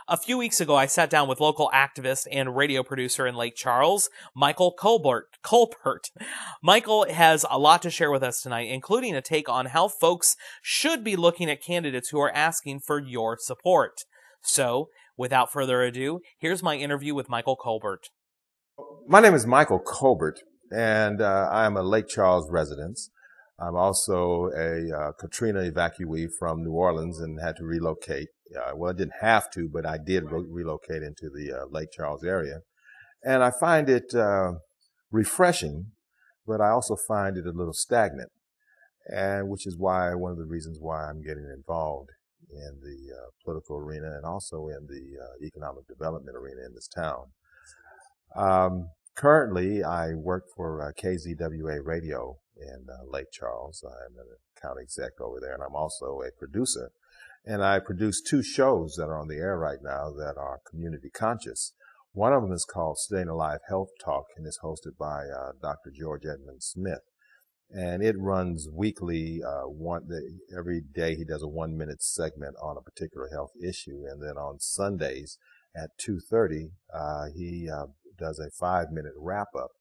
A few weeks ago, I sat down with local activist and radio producer in Lake Charles, Michael Colbert. Michael has a lot to share with us tonight, including a take on how folks should be looking at candidates who are asking for your support. So, without further ado, here's my interview with Michael Colbert. My name is Michael Colbert, and I am a Lake Charles resident. I'm also a Katrina evacuee from New Orleans and had to relocate. Well, I didn't have to, but I did relocate into the Lake Charles area. And I find it refreshing, but I also find it a little stagnant, and which is why one of the reasons why I'm getting involved in the political arena and also in the economic development arena in this town. Currently, I work for KZWA Radio in Lake Charles. I'm an account exec over there, and I'm also a producer. And I produce two shows that are on the air right now that are community conscious. One of them is called Staying Alive Health Talk, and it's hosted by Dr. George Edmund Smith. And it runs weekly. Every day he does a 1-minute segment on a particular health issue. And then on Sundays at 2:30, he does a 5-minute wrap-up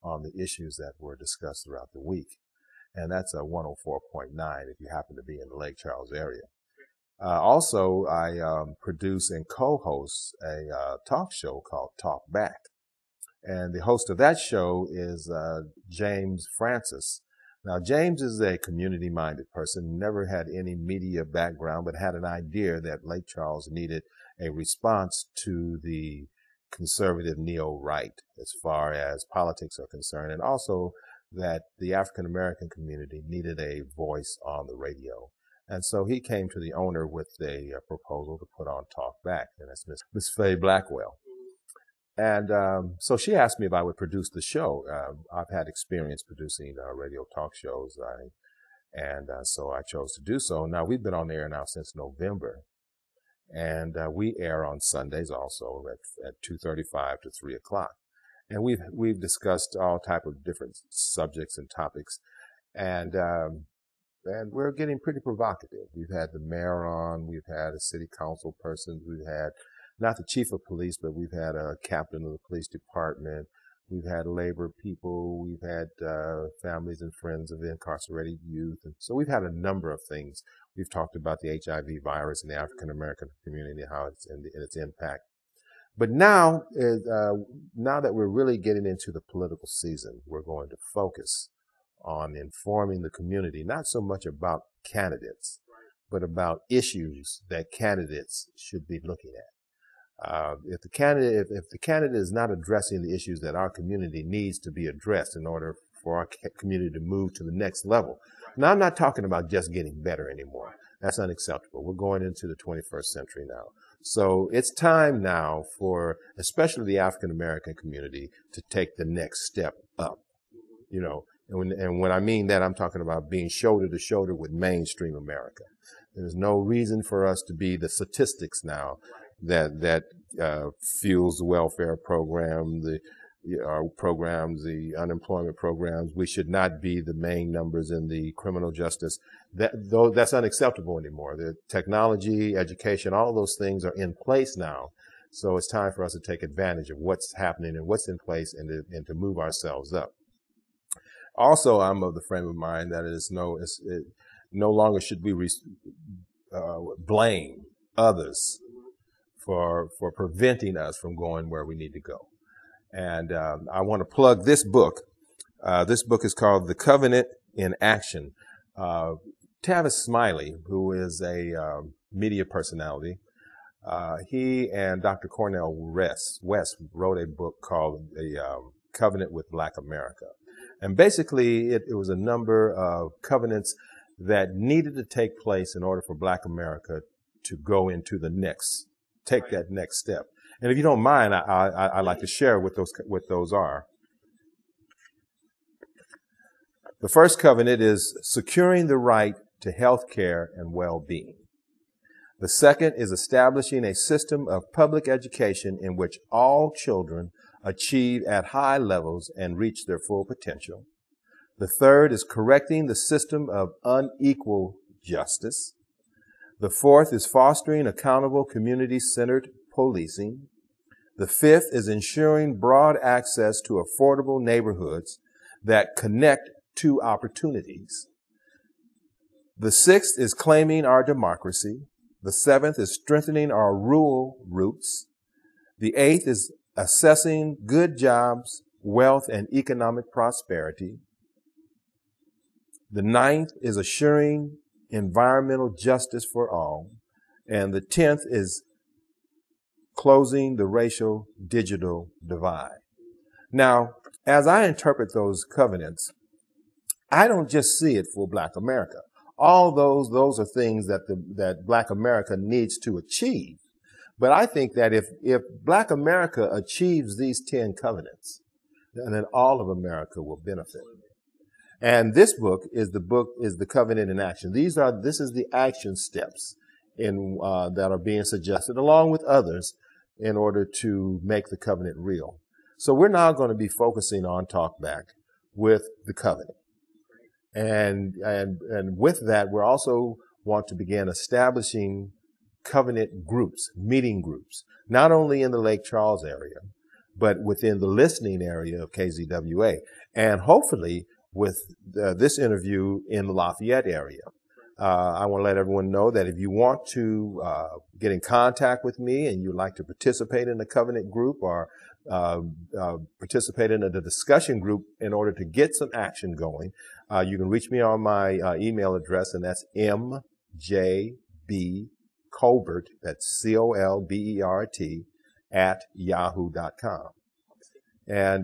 on the issues that were discussed throughout the week. And that's a 104.9 if you happen to be in the Lake Charles area. Also, I produce and co-host a talk show called Talk Back. And the host of that show is James Francis. Now, James is a community-minded person, never had any media background, but had an idea that Lake Charles needed a response to the conservative neo-right as far as politics are concerned, and also that the African-American community needed a voice on the radio. And so he came to the owner with a proposal to put on Talk Back, and that's Miss Faye Blackwell. And so she asked me if I would produce the show. I've had experience producing radio talk shows, so I chose to do so. Now, we've been on the air now since November, and we air on Sundays also at 2:35 to 3 o'clock. And we've discussed all type of different subjects and topics, and we're getting pretty provocative. We've had the mayor on, we've had a city council person, we've had not the chief of police, but we've had a captain of the police department, we've had labor people, we've had families and friends of incarcerated youth. And so we've had a number of things. We've talked about the HIV virus in the African American community, how it's in its impact. But now that we're really getting into the political season, we're going to focus on informing the community, not so much about candidates, but about issues that candidates should be looking at. If the candidate is not addressing the issues that our community needs to be addressed in order for our community to move to the next level. Now, I'm not talking about just getting better anymore. That's unacceptable. We're going into the 21st century now. So it's time now for, especially the African American community, to take the next step up, you know. And when I mean that, I'm talking about being shoulder to shoulder with mainstream America. There's no reason for us to be the statistics now that fuels the welfare program, the unemployment programs. We should not be the main numbers in the criminal justice. That's unacceptable anymore. The technology, education, all of those things are in place now. So it's time for us to take advantage of what's happening and what's in place and to move ourselves up. Also, I'm of the frame of mind that no longer should we blame others for preventing us from going where we need to go. And I want to plug this book. This book is called The Covenant in Action. Tavis Smiley, who is a media personality, he and Dr. Cornel West wrote a book called The Covenant with Black America. And basically, it was a number of covenants that needed to take place in order for Black America to go into take that next step. And if you don't mind, I'd like to share what those are. The first covenant is securing the right to health care and well-being. The second is establishing a system of public education in which all children achieve at high levels and reach their full potential. The third is correcting the system of unequal justice. The fourth is fostering accountable, community-centered policing. The fifth is ensuring broad access to affordable neighborhoods that connect to opportunities. The sixth is claiming our democracy. The seventh is strengthening our rural roots. The eighth is assessing good jobs, wealth, and economic prosperity. The ninth is assuring environmental justice for all. And the 10th is closing the racial digital divide. Now, as I interpret those covenants, I don't just see it for Black America. All those are things that Black America needs to achieve. But I think that if Black America achieves these 10 covenants, then all of America will benefit. And this book is the covenant in action. This is the action steps that are being suggested, along with others, in order to make the covenant real. So we're now going to be focusing on Talkback with the covenant. And with that, we also want to begin establishing covenant groups, meeting groups, not only in the Lake Charles area, but within the listening area of KZWA, and hopefully with this interview in the Lafayette area. I want to let everyone know that if you want to get in contact with me and you'd like to participate in the covenant group or participate in the discussion group in order to get some action going, you can reach me on my email address, and that's mjbcolbert, that's Colbert, @yahoo.com. And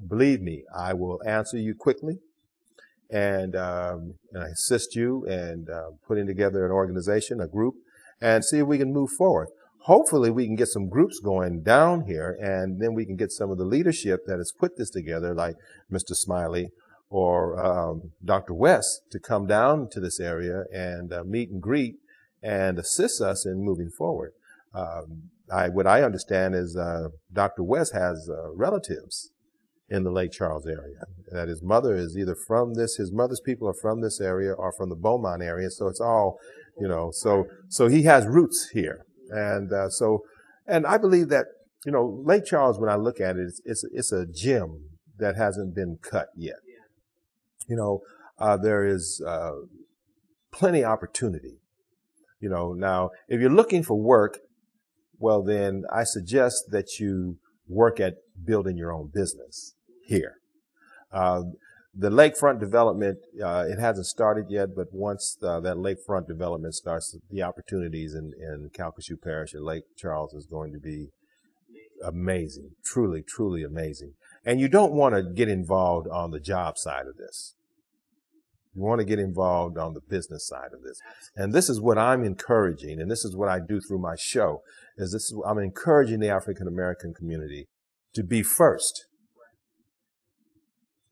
believe me, I will answer you quickly and assist you in putting together an organization, a group, and see if we can move forward. Hopefully we can get some groups going down here, and then we can get some of the leadership that has put this together, like Mr. Smiley or Dr. West, to come down to this area and meet and greet and assist us in moving forward. What I understand is Dr. West has relatives in the Lake Charles area, that his mother is either from his mother's people are from this area or from the Beaumont area. So it's all, so he has roots here. And I believe that, Lake Charles, when I look at it, it's a gem that hasn't been cut yet. There is plenty of opportunity. Now, if you're looking for work, well, then I suggest that you work at building your own business here. The lakefront development, it hasn't started yet, but once that lakefront development starts, the opportunities in Calcasieu Parish and Lake Charles is going to be amazing, truly, truly amazing. And you don't want to get involved on the job side of this. You want to get involved on the business side of this. And this is what I'm encouraging, and this is what I do through my show, I'm encouraging the African American community to be first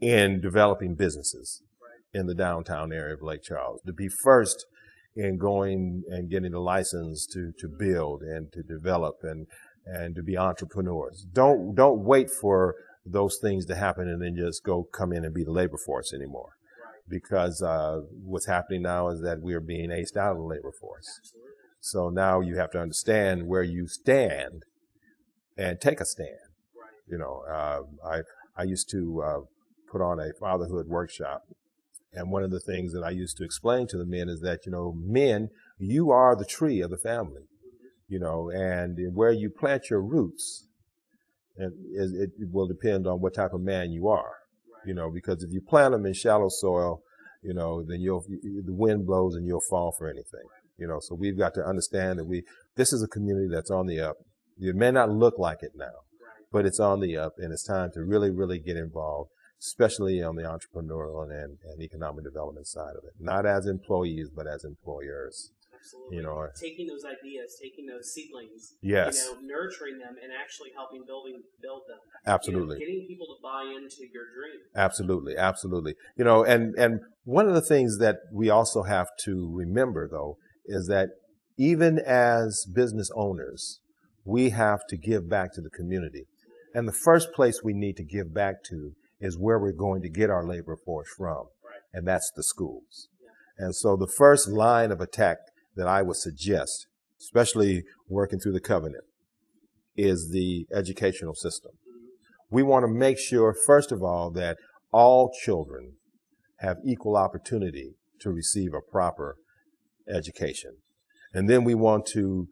in developing businesses in the downtown area of Lake Charles, to be first in going and getting a license to build and to develop and to be entrepreneurs. Don't wait for those things to happen and then just come in and be the labor force anymore. Because what's happening now is that we are being aced out of the labor force. So now you have to understand where you stand and take a stand. I used to put on a fatherhood workshop, and one of the things that I used to explain to the men is that, men, you are the tree of the family, and where you plant your roots, it will depend on what type of man you are. Because if you plant them in shallow soil, then the wind blows and you'll fall for anything. So we've got to understand that this is a community that's on the up. It may not look like it now, but it's on the up, and it's time to really, really get involved, especially on the entrepreneurial and economic development side of it. Not as employees, but as employers. Absolutely. Taking those ideas, taking those seedlings, yes, nurturing them and actually helping build them. Absolutely. Getting people to buy into your dream. Absolutely. Absolutely. And one of the things that we also have to remember, though, is that even as business owners, we have to give back to the community. And the first place we need to give back to is where we're going to get our labor force from. Right. And that's the schools. Yeah. And so the first line of attack that I would suggest especially working through the covenant, is the educational system. We want to make sure, first of all, that all children have equal opportunity to receive a proper education. And then we want to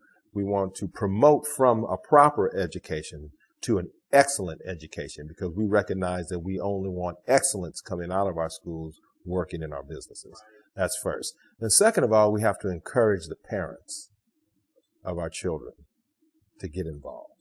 promote from a proper education to an excellent education, because we recognize that we only want excellence coming out of our schools, working in our businesses. That's first. And second of all, we have to encourage the parents of our children to get involved,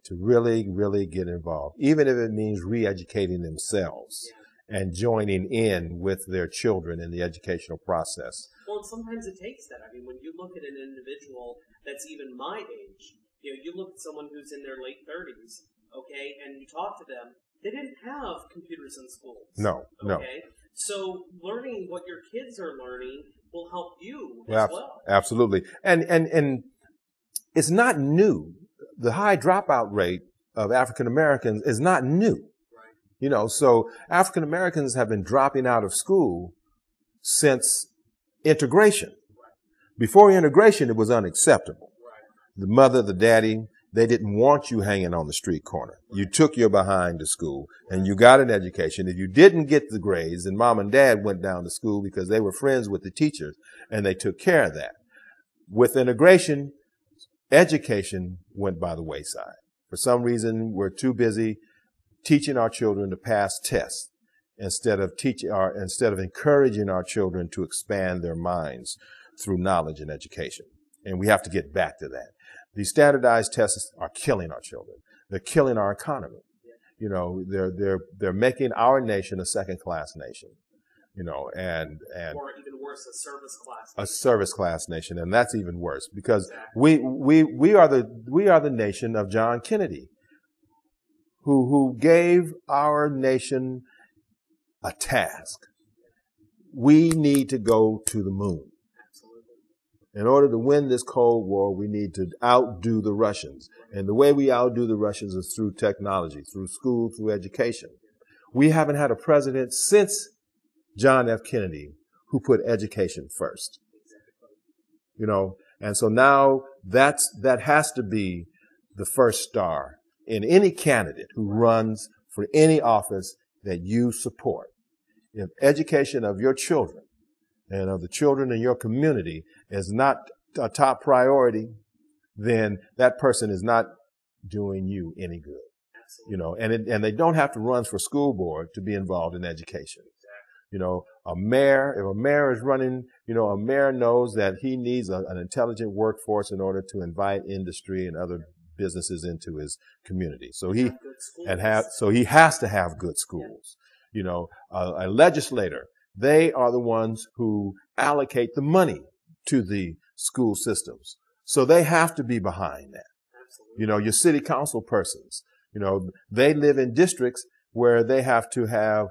to really, really get involved, even if it means re-educating themselves and joining in with their children in the educational process. Well, and sometimes it takes that. I mean, when you look at an individual that's even my age, you look at someone who's in their late 30s, okay, and you talk to them, they didn't have computers in schools. No. So learning what your kids are learning will help you as well. Absolutely. And it's not new. The high dropout rate of African Americans is not new. Right. So African Americans have been dropping out of school since integration. Right. Before integration, it was unacceptable. Right. The mother, the daddy, they didn't want you hanging on the street corner. You took your behind to school and you got an education. If you didn't get the grades, then mom and dad went down to school because they were friends with the teachers and they took care of that. With integration, education went by the wayside. For some reason, we're too busy teaching our children to pass tests instead of encouraging our children to expand their minds through knowledge and education. And we have to get back to that. These standardized tests are killing our children. They're killing our economy. They're making our nation a second-class nation. And or even worse, a service class nation. A service class nation, and that's even worse because we are the nation of John Kennedy, who gave our nation a task. We need to go to the moon. In order to win this Cold War, we need to outdo the Russians. And the way we outdo the Russians is through technology, through school, through education. We haven't had a president since John F. Kennedy who put education first. And so now that has to be the first star in any candidate who runs for any office that you support. If education of your children and of the children in your community is not a top priority, then that person is not doing you any good. And they don't have to run for school board to be involved in education. If a mayor is running, a mayor knows that he needs an intelligent workforce in order to invite industry and other businesses into his community. So he has to have good schools. A legislator, they are the ones who allocate the money to the school systems. So they have to be behind that. Absolutely. Your city council persons, they live in districts where they have to have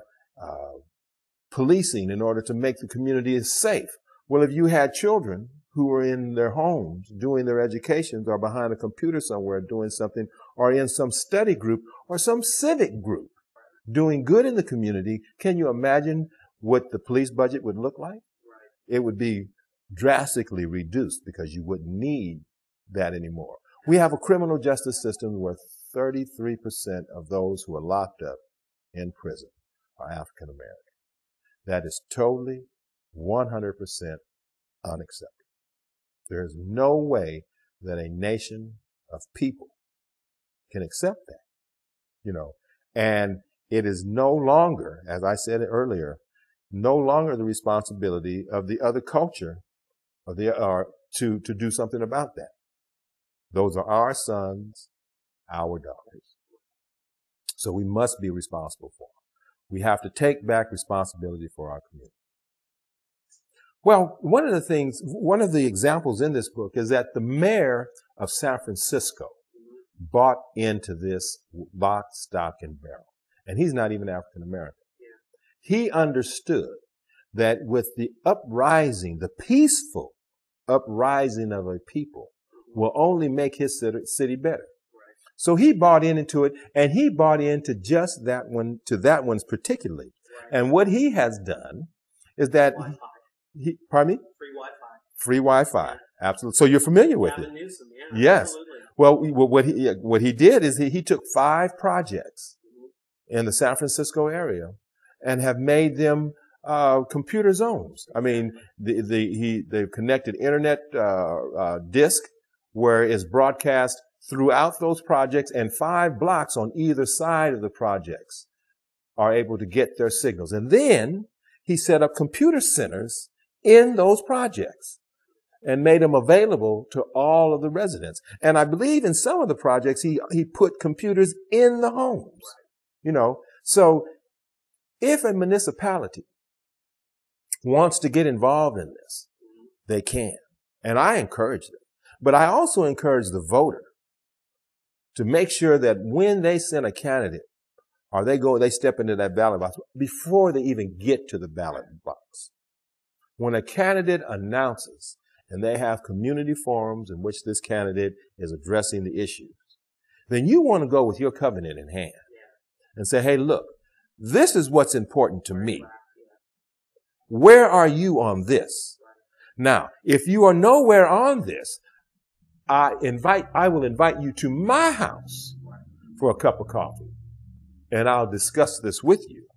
policing in order to make the community safe. Well, if you had children who were in their homes doing their educations or behind a computer somewhere doing something or in some study group or some civic group doing good in the community, can you imagine what the police budget would look like? Right. It would be drastically reduced because you wouldn't need that anymore. We have a criminal justice system where 33% of those who are locked up in prison are African American. That is totally 100% unacceptable. There is no way that a nation of people can accept that, and it is no longer, as I said earlier, no longer the responsibility of the other culture to do something about that. Those are our sons, our daughters. So we must be responsible for them. We have to take back responsibility for our community. Well, one of the examples in this book is that the mayor of San Francisco bought into this lock, stock, and barrel. And he's not even African American. He understood that with the uprising, the peaceful uprising of a people will only make his city better. So he bought into it, and he bought into just that one, to that one's particularly. And what he has done is that pardon me? Free Wi-Fi. Free Wi-Fi. Absolutely. So you're familiar with Gavin it. Newsom, yeah, Yes. absolutely. Well, what he did is he took 5 projects in the San Francisco area and have made them computer zones. I mean, they've connected internet disk where it's broadcast throughout those projects, and 5 blocks on either side of the projects are able to get their signals. And then he set up computer centers in those projects and made them available to all of the residents. And I believe in some of the projects, he put computers in the homes, you know. So if a municipality wants to get involved in this, they can. And I encourage them. But I also encourage the voter to make sure that when they send a candidate or they step into that ballot box before they even get to the ballot box. When a candidate announces and they have community forums in which this candidate is addressing the issues, then you want to go with your covenant in hand and say, hey, look, this is what's important to me. Where are you on this? Now, if you are nowhere on this, I will invite you to my house for a cup of coffee, and I'll discuss this with you.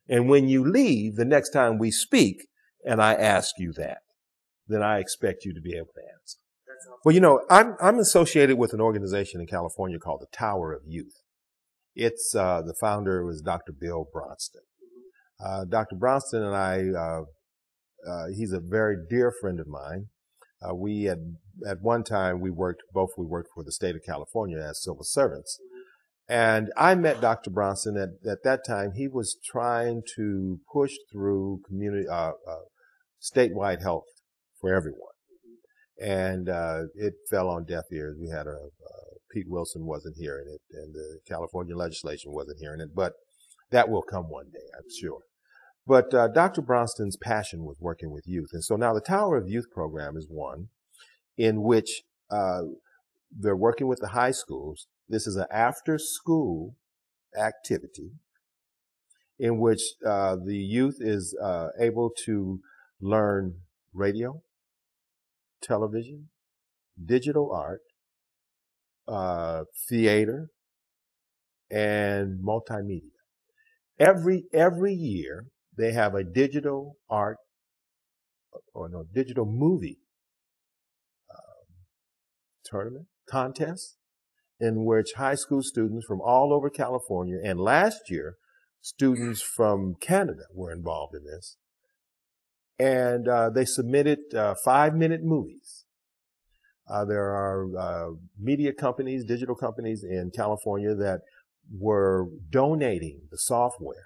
And when you leave, the next time we speak, and I ask you that, then I expect you to be able to answer. Well, you know, I'm associated with an organization in California called the Tower of Youth. It's the founder was Dr. Bill Bronston. Dr. Bronston and I, he's a very dear friend of mine. We had at one time we worked for the state of California as civil servants. And I met Dr. Bronston at that time. He was trying to push through statewide health for everyone. And it fell on deaf ears. We had Pete Wilson wasn't hearing it, and the California legislation wasn't hearing it, but that will come one day, I'm sure. But Dr. Bronston's passion was working with youth. And so now the Tower of Youth program is one in which they're working with the high schools. This is an after-school activity in which the youth is able to learn radio, television, digital art, theater, and multimedia. Every year they have a digital movie tournament, contest, in which high school students from all over California, and last year, students from Canada were involved in this. And they submitted 5-minute movies. There are media companies, digital companies in California that were donating the software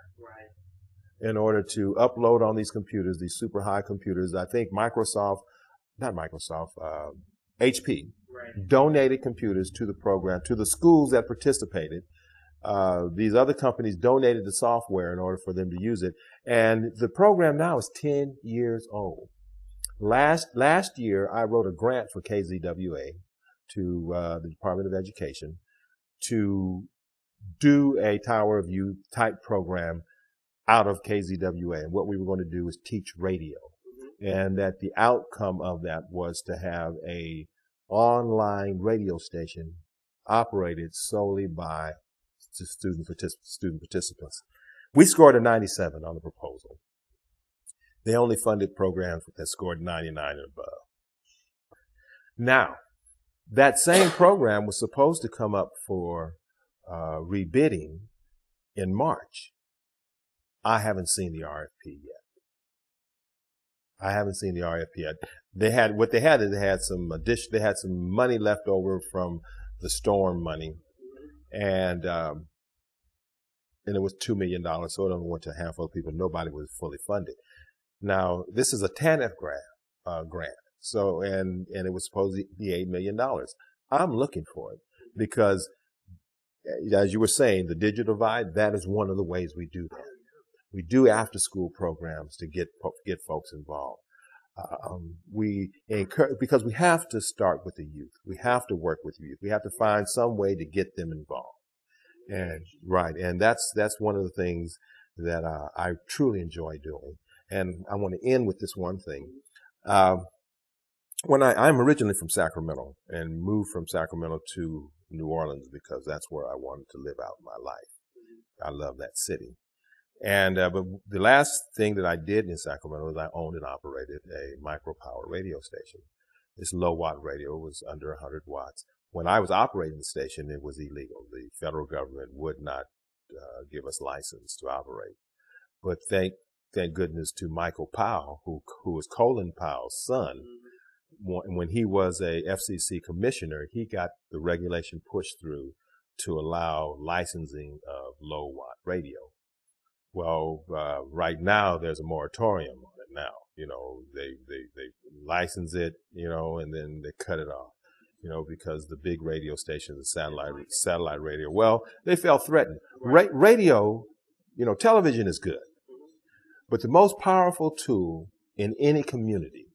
in order to upload on these computers, these super high computers. I think HP donated computers to the program, to the schools that participated. These other companies donated the software in order for them to use it. And the program now is 10 years old. Last year, I wrote a grant for KZWA to the Department of Education to do a Tower of Youth type program out of KZWA. And what we were going to do is teach radio. And that the outcome of that was to have a online radio station operated solely by student participants. We scored a 97 on the proposal. They only funded programs that scored 99 and above. Now, that same program was supposed to come up for rebidding in March. I haven't seen the RFP yet. They had some money left over from the storm money, and it was $2 million, so it only went to a handful of people. Nobody was fully funded. Now, this is a TANF grant. So, and it was supposed to be $8 million. I'm looking for it because, as you were saying, the digital divide, that is one of the ways we do that. We do after school programs to get folks involved. We encourage, because we have to start with the youth. We have to work with youth. We have to find some way to get them involved. And that's one of the things that I truly enjoy doing. And I want to end with this one thing. I'm originally from Sacramento and moved from Sacramento to New Orleans because that's where I wanted to live out my life. I love that city. And, but the last thing that I did in Sacramento is I owned and operated a micropower radio station. This low watt radio was under 100 watts. When I was operating the station, it was illegal. The federal government would not give us license to operate. But thank goodness to Michael Powell, who was Colin Powell's son. When he was a FCC commissioner, he got the regulation pushed through to allow licensing of low watt radio. Well, right now there's a moratorium on it now. You know, they license it, you know, and then they cut it off, you know, because the big radio stations, the satellite radio, well, they felt threatened. Radio, you know, television is good, but the most powerful tool in any community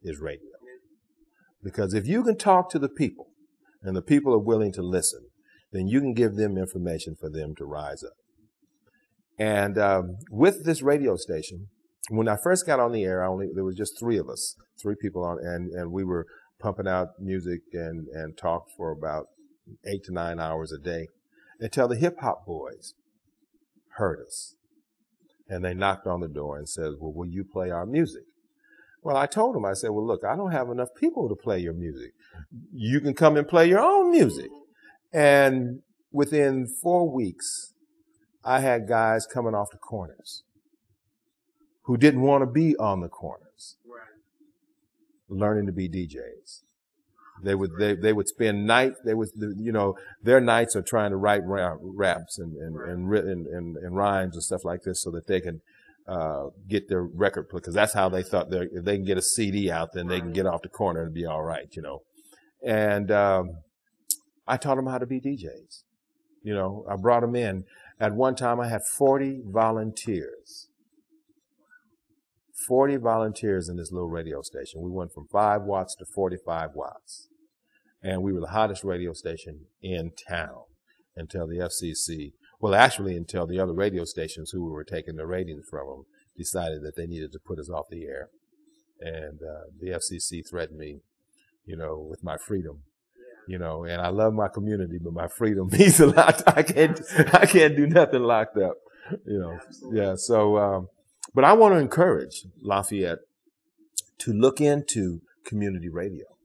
is radio. Because if you can talk to the people and the people are willing to listen, then you can give them information for them to rise up. And with this radio station, when I first got on the air, there was just three people on, and we were pumping out music and talked for about 8 to 9 hours a day until the hip hop boys heard us. And they knocked on the door and said, well, will you play our music? Well, I told them, I said, well, look, I don't have enough people to play your music. You can come and play your own music. And within 4 weeks, I had guys coming off the corners who didn't want to be on the corners, learning to be DJs. They would spend nights. Their nights are trying to write raps and rhymes and stuff like this so that they can get their record, because that's how they thought if they can get a CD out, then they can get off the corner and be all right, you know. And I taught them how to be DJs. You know, I brought them in. At one time, I had 40 volunteers. 40 volunteers in this little radio station. We went from 5 watts to 45 watts. And we were the hottest radio station in town until the FCC, well, actually until the other radio stations who we were taking the ratings from them decided that they needed to put us off the air. And the FCC threatened me, you know, with my freedom. You know, and I love my community, but my freedom means a lot. I can't do nothing locked up, you know. Yeah. So, but I want to encourage Lafayette to look into community radio.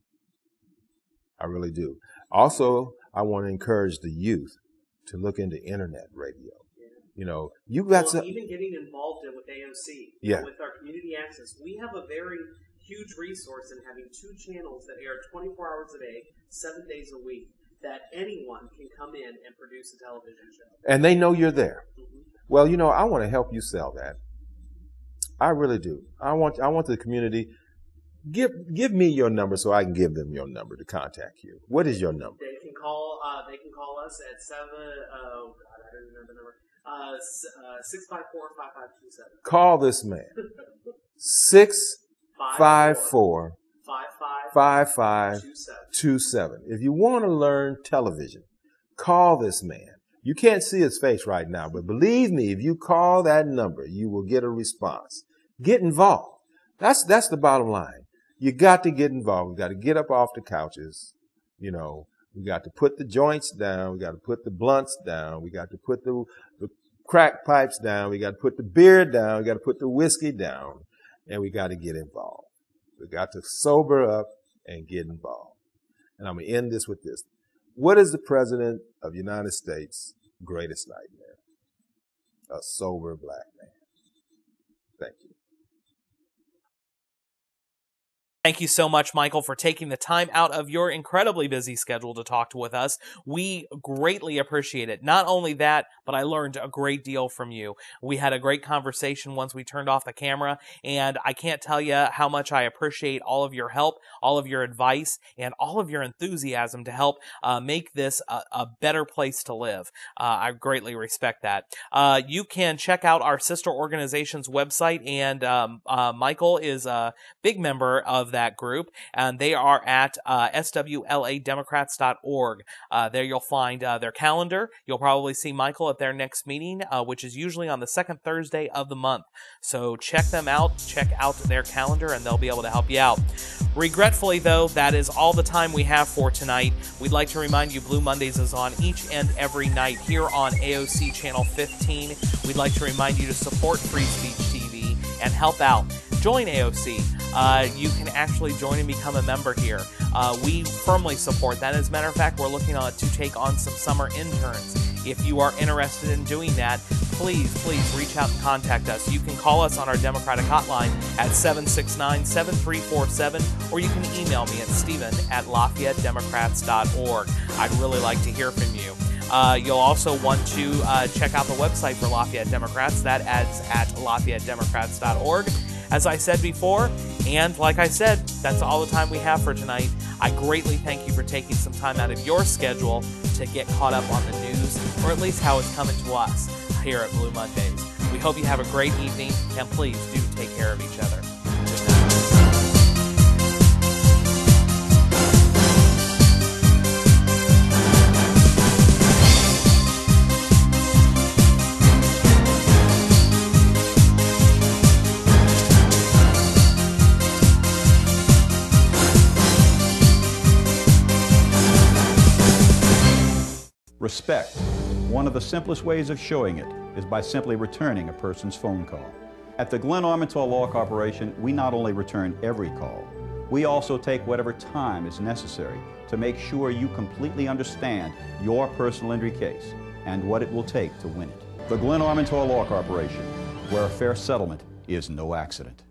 I really do. Also, I want to encourage the youth to look into internet radio. You know, you've got some. Even getting involved with AOC, yeah, with our community access, we have a very huge resource in having 2 channels that air 24 hours a day, 7 days a week, that anyone can come in and produce a television show. And they know you're there. Mm-hmm. Well, you know, I want to help you sell that. I really do. I want the community. Give me your number so I can give them your number to contact you. What is your number? They can call us at 7. Oh God, I don't remember the number. 654-5527. Call this man. 654 5527. If you want to learn television, call this man. You can't see his face right now, but believe me, if you call that number, you will get a response. Get involved. That's the bottom line. You got to get involved. We got to get up off the couches. You know, we got to put the joints down. We got to put the blunts down. We got to put the crack pipes down. We got to put the beer down. We got to put the whiskey down, and we got to get involved. We got to sober up and get involved. And I'm going to end this with this. What is the President of the United States' greatest nightmare? A sober black man. Thank you. Thank you so much, Michael, for taking the time out of your incredibly busy schedule to talk with us. We greatly appreciate it. Not only that, but I learned a great deal from you. We had a great conversation once we turned off the camera, and I can't tell you how much I appreciate all of your help, all of your advice, and all of your enthusiasm to help make this a better place to live. I greatly respect that. You can check out our sister organization's website, and Michael is a big member of that that group, and they are at swlademocrats.org. There you'll find their calendar. You'll probably see Michael at their next meeting, which is usually on the second Thursday of the month. So check them out, check out their calendar, and they'll be able to help you out. Regretfully, though, that is all the time we have for tonight. We'd like to remind you Blue Mondays is on each and every night here on AOC Channel 15. We'd like to remind you to support Free Speech TV and help out. Join AOC. You can actually join and become a member here. We firmly support that. As a matter of fact, we're looking to take on some summer interns. If you are interested in doing that, please reach out and contact us. You can call us on our Democratic hotline at 769-7347, or you can email me at stephen@LafayetteDemocrats.org. I'd really like to hear from you. You'll also want to check out the website for Lafayette Democrats. That adds at LafayetteDemocrats.org. As I said before, and like I said, that's all the time we have for tonight. I greatly thank you for taking some time out of your schedule to get caught up on the news, or at least how it's coming to us here at Blue Mondays. We hope you have a great evening, and please do take care of each other. Respect. One of the simplest ways of showing it is by simply returning a person's phone call. At the Glenn Armentor Law Corporation, we not only return every call, we also take whatever time is necessary to make sure you completely understand your personal injury case and what it will take to win it. The Glenn Armentor Law Corporation, where a fair settlement is no accident.